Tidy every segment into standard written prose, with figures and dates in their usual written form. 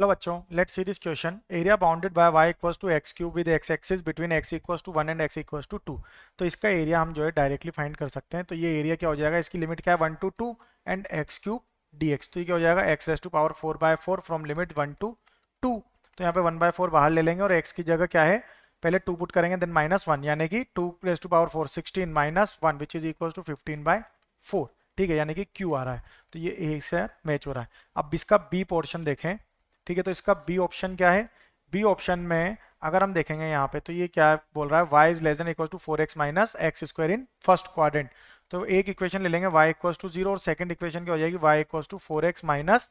Hello बच्चों, let's see this question. Area bounded by y equals to X cube with X axis between x equals to 1 and x equals to 2। तो इसका area हम जो है directly find कर सकते हैं। तो ये एरिया क्या हो जाएगा, इसकी लिमिट क्या है 1 to 2 and X cube dx। तो ये क्या हो जाएगा x raise to power 4/4 from limit 1 to 2। तो यहाँ पे 1/4 बाहर ले लेंगे और x की जगह क्या है, पहले 2 पुट करेंगे देन -1, यानी कि 2 raise to power 4 16 -1 which is equal to 15/4। ठीक है, यानी कि q आ रहा है। तो ये a से मैच हो रहा है। अब इसका b पोर्शन देखें। ठीक है, तो इसका बी ऑप्शन क्या है, बी ऑप्शन में अगर हम देखेंगे यहाँ पे तो ये क्या बोल रहा है, y is less than equal to 4x minus X square in first quadrant. तो एक इक्वेशन ले लेंगे y इक्वल टू 0 और सेकंड इक्वेशन क्या हो जाएगी y equal to 4x minus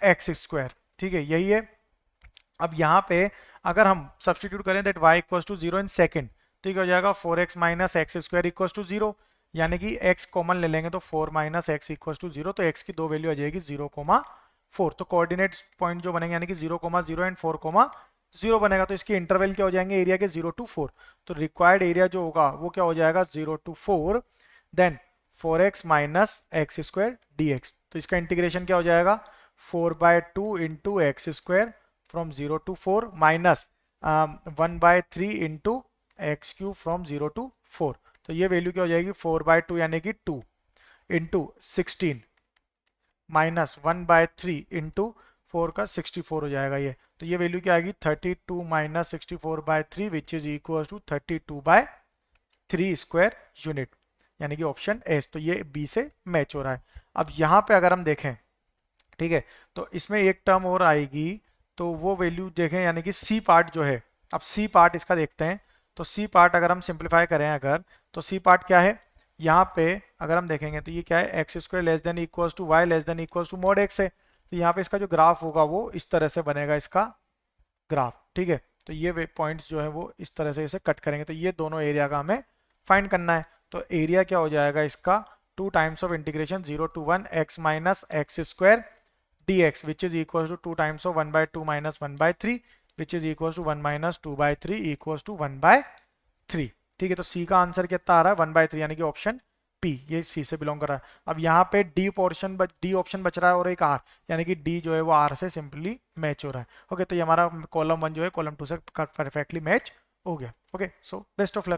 X square. ठीक है, यही है। अब यहाँ पे अगर हम सब्सटीट्यूट करें that y equal to 0 in second, तो क्या हो जाएगा 4x minus X square equal to 0, यानी कि x कॉमन ले लेंगे तो 4 माइनस एक्स इक्वल टू 0। तो x की दो वैल्यू आ जाएगी 0,4। तो कोऑर्डिनेट पॉइंट जो बनेंगे यानी कि 0,0 एंड 4,0 बनेगा। तो इसके इंटरवल क्या हो जाएंगे एरिया के 0 टू 4। तो रिक्वायर्ड एरिया जो होगा वो क्या हो जाएगा 0 to 4 then 4x minus X square dx। तो इसका इंटीग्रेशन क्या हो जाएगा 4/2 into X square from 0 to 4 minus 1/3 into X cube from 0 to 4। तो ये वैल्यू क्या हो जाएगी 4/2 यानी कि 2 इंटू 16 माइनस 1/3 इंटू 4 का 64 हो जाएगा ये। तो ये वैल्यू क्या आएगी 32 minus 64/3 which is equal to 32/3 square unit, यानी कि ऑप्शन एस। तो ये बी से मैच हो रहा है। अब यहाँ पे अगर हम देखें, ठीक है, तो इसमें एक टर्म और आएगी, तो वो वैल्यू देखें यानी कि सी पार्ट जो है। अब सी पार्ट इसका देखते हैं। तो सी पार्ट अगर हम सिंप्लीफाई करें अगर, तो सी पार्ट क्या है यहाँ पे अगर हम देखेंगे तो ये क्या है X square less than equals to Y less than equals to mod X है। तो यहाँ पे इसका जो ग्राफ होगा वो इस तरह से बनेगा इसका ग्राफ। ठीक है, तो ये पॉइंट्स जो है वो इस तरह से इसे कट करेंगे। तो ये दोनों एरिया का हमें फाइंड करना है। तो एरिया क्या हो जाएगा इसका 2 times of integration 0 to 1 X minus X square dx which is equals to 2 times of 1/2 minus 1/3 which is equals to 1 minus 2/3 equals to 1/3। ठीक है, तो C का आंसर कितना आ रहा है 1/3, यानी कि ऑप्शन P, ये C से बिलोंग कर रहा है। अब यहाँ पे D ऑप्शन बच रहा है और एक R, यानी कि D जो है वो R से सिंपली मैच हो रहा है। ओके, तो ये हमारा कॉलम 1 जो है कॉलम 2 से परफेक्टली मैच हो गया। Okay, so best of luck.